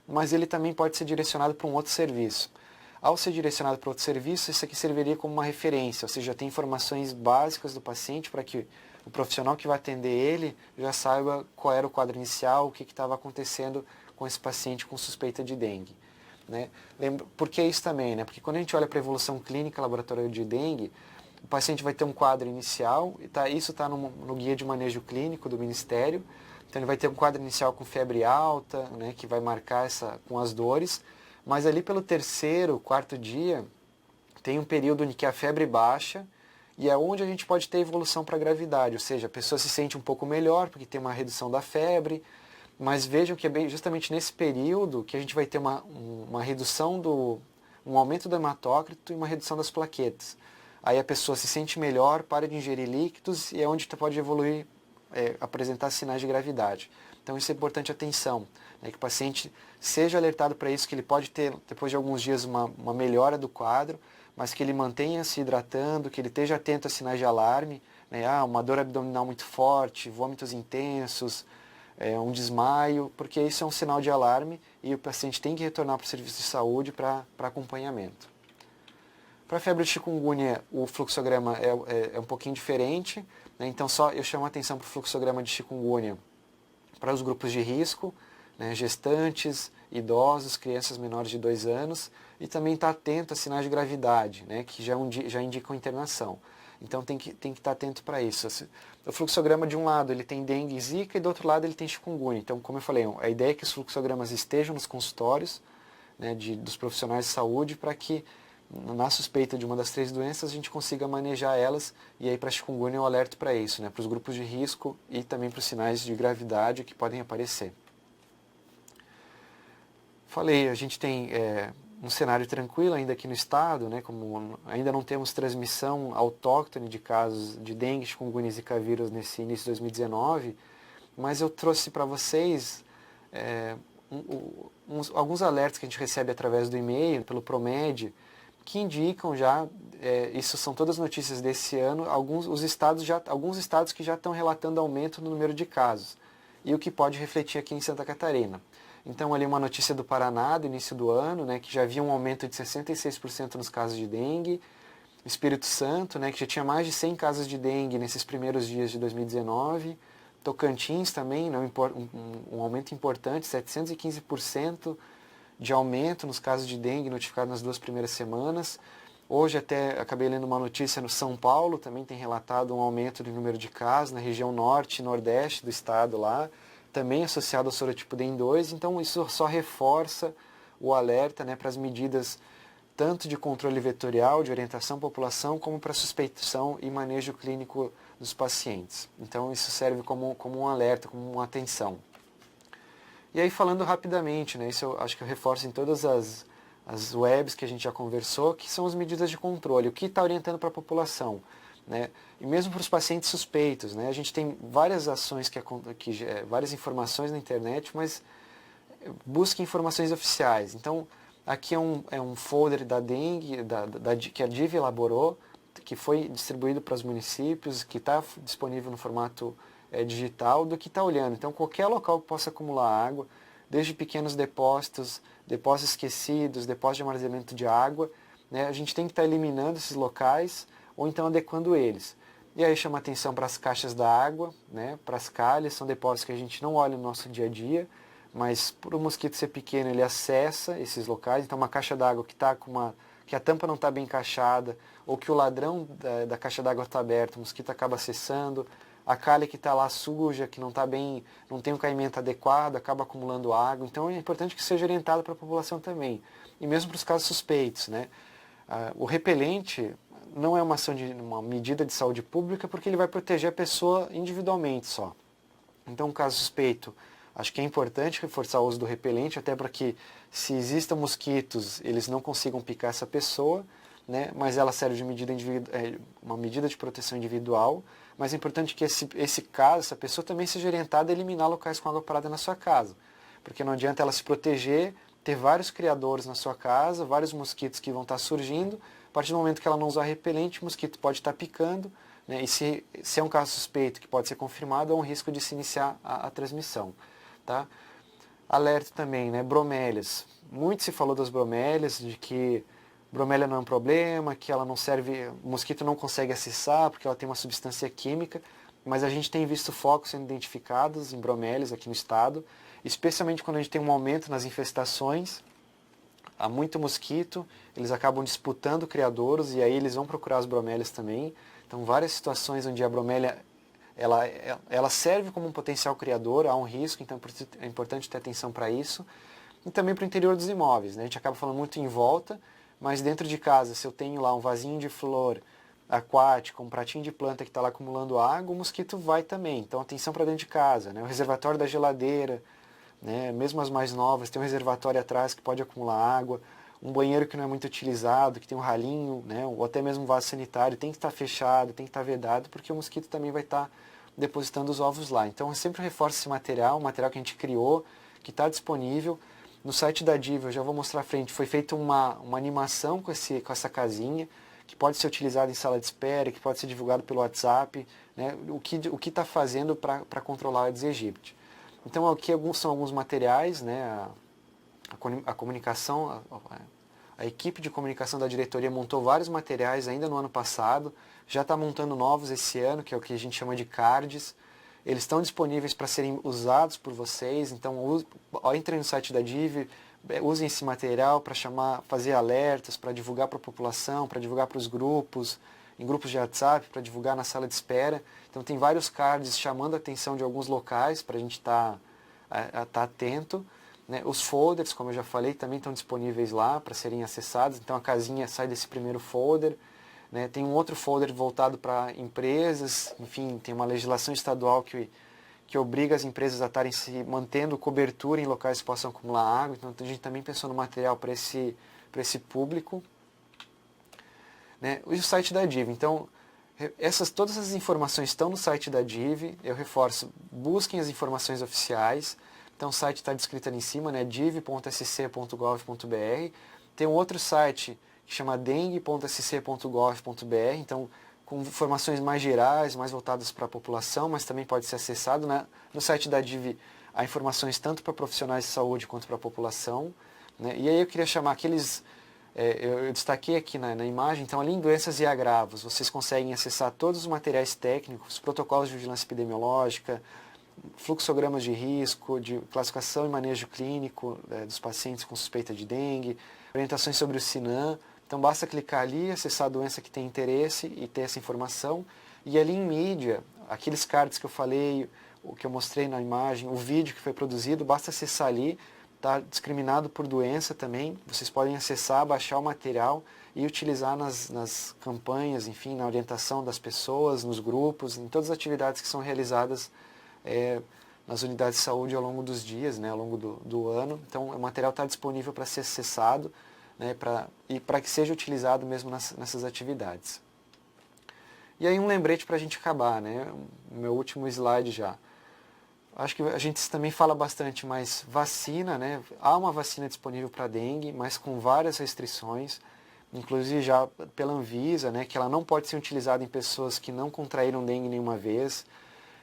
mas ele também pode ser direcionado para um outro serviço. Ao ser direcionado para outro serviço, isso aqui serviria como uma referência, ou seja, tem informações básicas do paciente para que o profissional que vai atender ele já saiba qual era o quadro inicial, o que estava acontecendo com esse paciente com suspeita de dengue. Né? Por que isso também? Né? Porque quando a gente olha para a evolução clínica laboratorial de dengue, o paciente vai ter um quadro inicial, isso está no guia de manejo clínico do Ministério, então ele vai ter um quadro inicial com febre alta, né, que vai marcar com as dores, mas ali pelo terceiro, quarto dia, tem um período em que a febre baixa, e é onde a gente pode ter evolução para a gravidade, ou seja, a pessoa se sente um pouco melhor, porque tem uma redução da febre, mas vejam que é justamente nesse período que a gente vai ter uma redução um aumento do hematócrito e uma redução das plaquetas. Aí a pessoa se sente melhor, para de ingerir líquidos e é onde pode evoluir, apresentar sinais de gravidade. Então isso é importante atenção, né, que o paciente seja alertado para isso, que ele pode ter, depois de alguns dias, uma melhora do quadro, mas que ele mantenha se hidratando, que ele esteja atento a sinais de alarme, né, uma dor abdominal muito forte, vômitos intensos, um desmaio, porque isso é um sinal de alarme e o paciente tem que retornar para o serviço de saúde para acompanhamento. Para a febre de chikungunya, o fluxograma é um pouquinho diferente, né? Então só eu chamo a atenção para o fluxograma de chikungunya para os grupos de risco, né? Gestantes, idosos, crianças menores de 2 anos, e também estar atento a sinais de gravidade, né? Que já indicam internação. Então tem que estar atento para isso. O fluxograma, de um lado, ele tem dengue e zika, e do outro lado ele tem chikungunya. Então, como eu falei, a ideia é que os fluxogramas estejam nos consultórios, né, dos profissionais de saúde, para que, na suspeita de uma das 3 doenças, a gente consiga manejar elas, e aí para chikungunya eu alerto para isso, né, para os grupos de risco e também para os sinais de gravidade que podem aparecer. Falei, a gente tem um cenário tranquilo ainda aqui no estado, né, como ainda não temos transmissão autóctone de casos de dengue, chikungunya e zika vírus nesse início de 2019, mas eu trouxe para vocês alguns alertas que a gente recebe através do e-mail, pelo Promed, que indicam já, isso são todas notícias desse ano, alguns estados que já estão relatando aumento no número de casos, e o que pode refletir aqui em Santa Catarina. Então, ali uma notícia do Paraná, do início do ano, né, que já havia um aumento de 66% nos casos de dengue. Espírito Santo, né, que já tinha mais de 100 casos de dengue nesses primeiros dias de 2019. Tocantins também, né, um aumento importante, 715% de aumento nos casos de dengue notificados nas 2 primeiras semanas. Hoje até acabei lendo uma notícia no São Paulo, também tem relatado um aumento do número de casos na região norte e nordeste do estado lá, também associado ao sorotipo DEM2, então isso só reforça o alerta, né, para as medidas tanto de controle vetorial, de orientação à população, como para suspeição e manejo clínico dos pacientes. Então isso serve como um alerta, como uma atenção. E aí falando rapidamente, né, isso eu acho que eu reforço em todas as webs que a gente já conversou, que são as medidas de controle, o que está orientando para a população. Né? E mesmo para os pacientes suspeitos, né? A gente tem várias ações, várias informações na internet, mas busque informações oficiais. Então, aqui é um folder da dengue, que a DIV elaborou, que foi distribuído para os municípios, que está disponível no formato digital, do que está olhando. Então, qualquer local que possa acumular água, desde pequenos depósitos esquecidos, depósitos de armazenamento de água, né, a gente tem que estar eliminando esses locais ou então adequando eles. E aí chama atenção para as caixas da água, né, para as calhas, são depósitos que a gente não olha no nosso dia a dia, mas por o mosquito ser pequeno ele acessa esses locais. Então uma caixa d'água que a tampa não está bem encaixada, ou que o ladrão da caixa d'água está aberto, o mosquito acaba acessando, a calha que está lá suja, que não está bem, não tem um caimento adequado, acaba acumulando água. Então é importante que seja orientado para a população também. E mesmo para os casos suspeitos, né? O repelente não é uma medida de saúde pública porque ele vai proteger a pessoa individualmente só. Então, um caso suspeito, acho que é importante reforçar o uso do repelente, até para que, se existam mosquitos, eles não consigam picar essa pessoa, né? Mas ela serve de uma medida de proteção individual. Mas é importante que esse caso, essa pessoa também seja orientada a eliminar locais com água parada na sua casa. Porque não adianta ela se proteger, ter vários criadores na sua casa, vários mosquitos que vão estar surgindo. A partir do momento que ela não usar repelente, o mosquito pode estar picando, né? E se é um caso suspeito que pode ser confirmado, há um risco de se iniciar a transmissão. Tá? Alerta também, né? Bromélias. Muito se falou das bromélias, de que bromélia não é um problema, que ela não serve, o mosquito não consegue acessar porque ela tem uma substância química, mas a gente tem visto focos sendo identificados em bromélias aqui no estado, especialmente quando a gente tem um aumento nas infestações, há muito mosquito, eles acabam disputando criadouros e aí eles vão procurar as bromélias também. Então várias situações onde a bromélia ela serve como um potencial criador, há um risco, então é importante ter atenção para isso. E também para o interior dos imóveis, né? A gente acaba falando muito em volta, mas dentro de casa, se eu tenho lá um vasinho de flor aquático, um pratinho de planta que está lá acumulando água, o mosquito vai também. Então atenção para dentro de casa, né? O reservatório da geladeira, né? Mesmo as mais novas, tem um reservatório atrás que pode acumular água. Um banheiro que não é muito utilizado, que tem um ralinho, né? Ou até mesmo um vaso sanitário, tem que estar fechado, tem que estar vedado, porque o mosquito também vai estar depositando os ovos lá. Então eu sempre reforço esse material, um material que a gente criou, que está disponível. No site da DIV, eu já vou mostrar à frente, foi feita uma animação com essa casinha, que pode ser utilizada em sala de espera, que pode ser divulgado pelo WhatsApp, né? O que está fazendo para controlar a Aedes aegypti. Então aqui são alguns materiais, né? A comunicação, a equipe de comunicação da diretoria montou vários materiais ainda no ano passado, já está montando novos esse ano, que é o que a gente chama de cards. Eles estão disponíveis para serem usados por vocês, então entrem no site da DIV, usem esse material para fazer alertas, para divulgar para a população, para divulgar para os grupos, em grupos de WhatsApp, para divulgar na sala de espera. Então tem vários cards chamando a atenção de alguns locais para a gente estar atento. Né? Os folders, como eu já falei, também estão disponíveis lá para serem acessados. Então a casinha sai desse primeiro folder. Né? Tem um outro folder voltado para empresas. Enfim, tem uma legislação estadual que obriga as empresas a estarem se mantendo cobertura em locais que possam acumular água. Então a gente também pensou no material para esse público. Né? E o site da DIV. Então, todas as informações estão no site da DIV. Eu reforço, busquem as informações oficiais. Então o site está descrito ali em cima, né? div.sc.gov.br. Tem um outro site que chama dengue.sc.gov.br, então com informações mais gerais, mais voltadas para a população, mas também pode ser acessado, né? No site da DIV há informações tanto para profissionais de saúde quanto para a população. Né? E aí eu queria chamar aqueles... eu destaquei aqui na imagem, então ali em doenças e agravos, vocês conseguem acessar todos os materiais técnicos, protocolos de vigilância epidemiológica, fluxogramas de risco, de classificação e manejo clínico dos pacientes com suspeita de dengue, orientações sobre o SINAM, Então basta clicar ali, acessar a doença que tem interesse e ter essa informação. E ali em mídia, aqueles cards que eu falei, o que eu mostrei na imagem, o vídeo que foi produzido, basta acessar ali, está discriminado por doença também. Vocês podem acessar, baixar o material e utilizar nas campanhas, enfim, na orientação das pessoas, nos grupos, em todas as atividades que são realizadas nas unidades de saúde ao longo dos dias, né, ao longo do ano. Então o material está disponível para ser acessado, né, para que seja utilizado mesmo nessas atividades. E aí um lembrete para a gente acabar, né, o meu último slide já. Acho que a gente também fala bastante, mas vacina, né, há uma vacina disponível para dengue, mas com várias restrições, inclusive já pela Anvisa, né, que ela não pode ser utilizada em pessoas que não contraíram dengue nenhuma vez.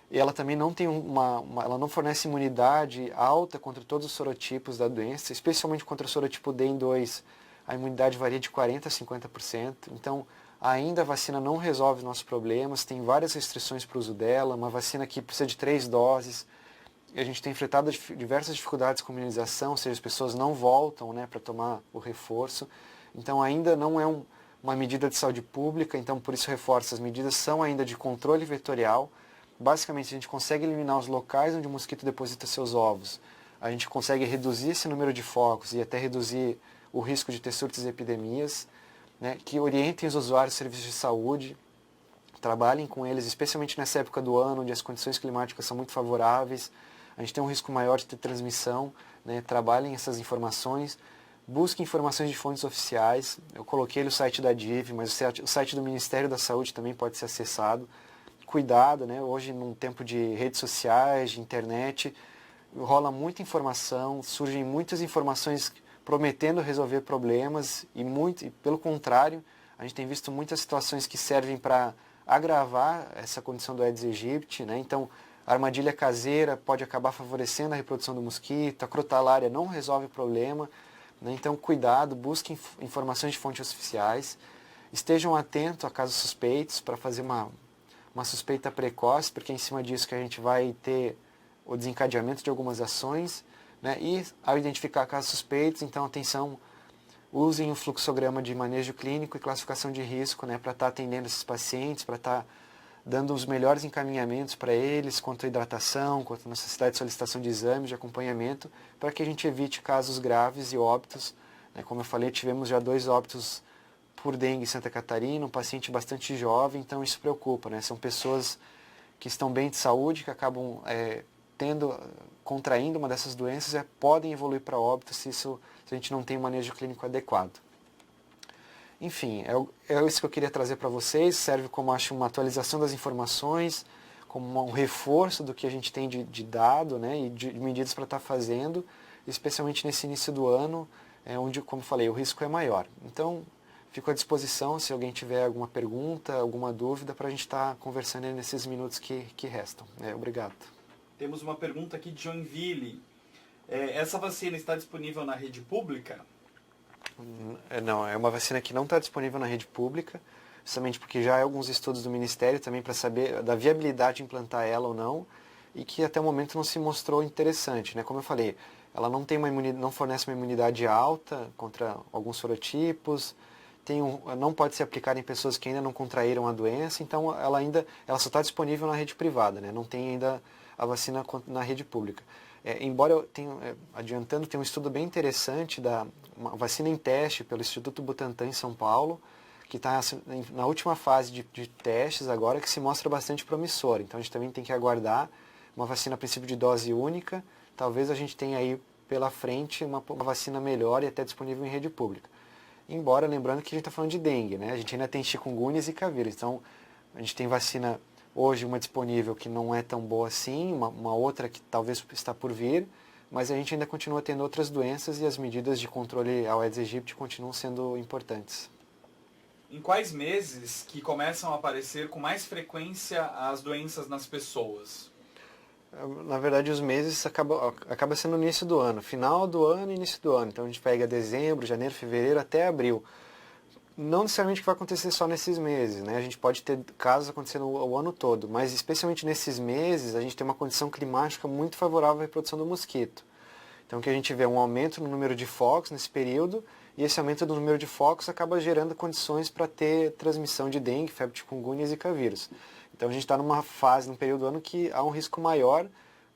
E ela também não tem ela não fornece imunidade alta contra todos os sorotipos da doença, especialmente contra o sorotipo D em 2, a imunidade varia de 40% a 50%. Então, ainda a vacina não resolve nossos problemas, tem várias restrições para o uso dela, uma vacina que precisa de 3 doses. E a gente tem enfrentado diversas dificuldades com a imunização, ou seja, as pessoas não voltam, né, para tomar o reforço. Então, ainda não é uma medida de saúde pública, então por isso reforço, as medidas são ainda de controle vetorial. Basicamente, a gente consegue eliminar os locais onde o mosquito deposita seus ovos. A gente consegue reduzir esse número de focos e até reduzir o risco de ter surtos e epidemias, né, que orientem os usuários de serviços de saúde, trabalhem com eles, especialmente nessa época do ano, onde as condições climáticas são muito favoráveis, a gente tem um risco maior de ter transmissão, né, trabalhem essas informações, busquem informações de fontes oficiais. Eu coloquei no site da DIV, mas o site do Ministério da Saúde também pode ser acessado. Cuidado, né? Hoje num tempo de redes sociais, de internet, rola muita informação, surgem muitas informações prometendo resolver problemas e pelo contrário, a gente tem visto muitas situações que servem para agravar essa condição do Aedes aegypti, né? Então, a armadilha caseira pode acabar favorecendo a reprodução do mosquito, a crotalária não resolve o problema, né? Então, cuidado, busquem informações de fontes oficiais, estejam atentos a casos suspeitos para fazer uma suspeita precoce, porque é em cima disso que a gente vai ter o desencadeamento de algumas ações, né? E ao identificar casos suspeitos, então atenção, usem o fluxograma de manejo clínico e classificação de risco, né, para estar atendendo esses pacientes, para estar dando os melhores encaminhamentos para eles quanto à hidratação, quanto à necessidade de solicitação de exames, de acompanhamento, para que a gente evite casos graves e óbitos, né? Como eu falei, tivemos já 2 óbitos por dengue em Santa Catarina, um paciente bastante jovem, então isso preocupa, né? São pessoas que estão bem de saúde, que acabam contraindo uma dessas doenças e podem evoluir para óbito se a gente não tem um manejo clínico adequado. Enfim, é isso que eu queria trazer para vocês, serve como, acho, uma atualização das informações, como um reforço do que a gente tem de dado, né, e de medidas para estar fazendo, especialmente nesse início do ano, onde, como eu falei, o risco é maior. Então, fico à disposição se alguém tiver alguma pergunta, alguma dúvida, para a gente estar conversando aí nesses minutos que restam. Obrigado. Temos uma pergunta aqui de Joinville. Essa vacina está disponível na rede pública? Não, é uma vacina que não está disponível na rede pública, justamente porque já há alguns estudos do Ministério também para saber da viabilidade de implantar ela ou não, e que até o momento não se mostrou interessante, né? Como eu falei, ela não fornece uma imunidade alta contra alguns sorotipos, não pode ser aplicada em pessoas que ainda não contraíram a doença, então ela só está disponível na rede privada, né? Não tem ainda a vacina na rede pública. Embora eu tenha, adiantando, tem um estudo bem interessante uma vacina em teste pelo Instituto Butantan em São Paulo, que está na última fase de testes agora, que se mostra bastante promissor. Então a gente também tem que aguardar uma vacina a princípio de dose única. Talvez a gente tenha aí pela frente uma vacina melhor e até disponível em rede pública. Embora, lembrando que a gente está falando de dengue, né? A gente ainda tem chikungunya e zika vírus. Então, a gente tem vacina hoje, uma disponível que não é tão boa assim, uma outra que talvez está por vir, mas a gente ainda continua tendo outras doenças e as medidas de controle ao Aedes aegypti continuam sendo importantes. Em quais meses que começam a aparecer com mais frequência as doenças nas pessoas? Na verdade, os meses acaba sendo no início do ano, final do ano e início do ano. Então a gente pega dezembro, janeiro, fevereiro até abril. Não necessariamente que vai acontecer só nesses meses, né? A gente pode ter casos acontecendo o ano todo, mas especialmente nesses meses a gente tem uma condição climática muito favorável à reprodução do mosquito. Então que a gente vê um aumento no número de focos nesse período e esse aumento do número de focos acaba gerando condições para ter transmissão de dengue, febre chikungunya e zika vírus. Então a gente está numa fase, num período do ano que há um risco maior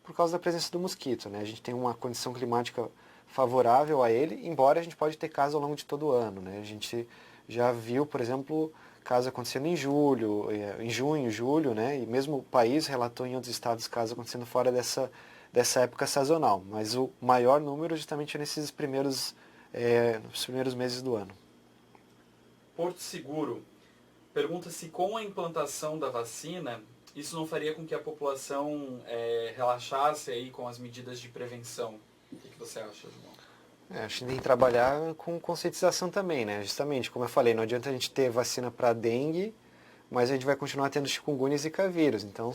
por causa da presença do mosquito, né? A gente tem uma condição climática favorável a ele, embora a gente pode ter casos ao longo de todo o ano, né? A gente já viu, por exemplo, casos acontecendo em julho, em junho, julho, né? E mesmo o país relatou em outros estados casos acontecendo fora dessa época sazonal. Mas o maior número justamente é nesses nos primeiros meses do ano. Porto Seguro pergunta se com a implantação da vacina, isso não faria com que a população relaxasse aí com as medidas de prevenção. O que você acha, João? A gente tem que trabalhar com conscientização também, né? Justamente, como eu falei, não adianta a gente ter vacina para dengue, mas a gente vai continuar tendo chikungunya e zika vírus. Então,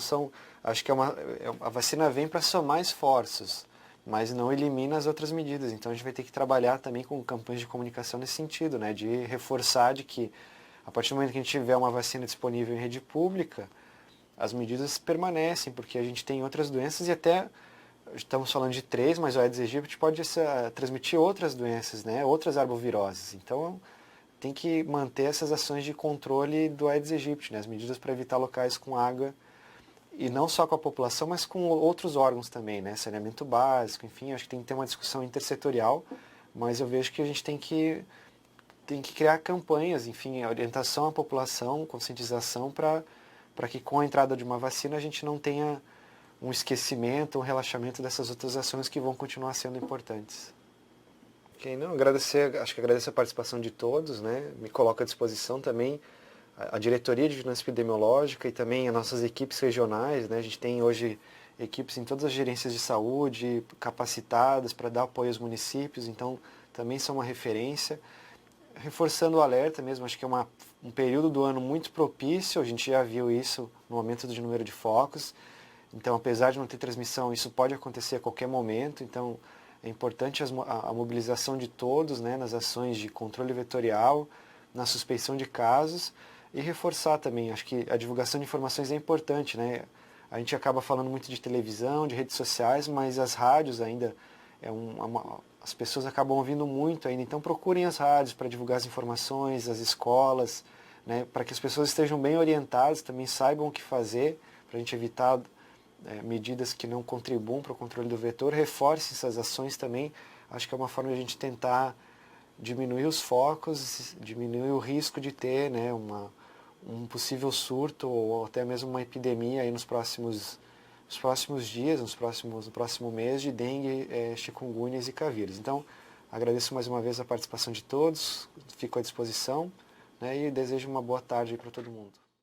acho que a vacina vem para somar esforços, mas não elimina as outras medidas. Então, a gente vai ter que trabalhar também com campanhas de comunicação nesse sentido, né? De reforçar de que, a partir do momento que a gente tiver uma vacina disponível em rede pública, as medidas permanecem, porque a gente tem outras doenças e até, estamos falando de 3, mas o Aedes aegypti pode transmitir outras doenças, né? Outras arboviroses. Então, tem que manter essas ações de controle do Aedes aegypti, né? As medidas para evitar locais com água, e não só com a população, mas com outros órgãos também, né? Saneamento básico, enfim, acho que tem que ter uma discussão intersetorial, mas eu vejo que a gente tem que criar campanhas, enfim, orientação à população, conscientização para que com a entrada de uma vacina a gente não tenha um esquecimento, um relaxamento dessas outras ações que vão continuar sendo importantes. Ok, não, acho que agradeço a participação de todos, né? Me coloco à disposição também a diretoria de vigilância epidemiológica e também as nossas equipes regionais, né? A gente tem hoje equipes em todas as gerências de saúde capacitadas para dar apoio aos municípios, então também são uma referência. Reforçando o alerta mesmo, acho que é um período do ano muito propício, a gente já viu isso no aumento do número de focos, então apesar de não ter transmissão, isso pode acontecer a qualquer momento, então é importante a mobilização de todos, né, nas ações de controle vetorial, na suspeição de casos e reforçar também, acho que a divulgação de informações é importante, né? A gente acaba falando muito de televisão, de redes sociais, mas as rádios ainda as pessoas acabam ouvindo muito ainda, então procurem as rádios para divulgar as informações, as escolas, né, para que as pessoas estejam bem orientadas, também saibam o que fazer, para a gente evitar medidas que não contribuam para o controle do vetor, reforce essas ações também, acho que é uma forma de a gente tentar diminuir os focos, diminuir o risco de ter, né, um possível surto ou até mesmo uma epidemia aí nos próximos dias, no próximo mês de dengue, chikungunya e zika vírus. Então, agradeço mais uma vez a participação de todos, fico à disposição, né, e desejo uma boa tarde para todo mundo.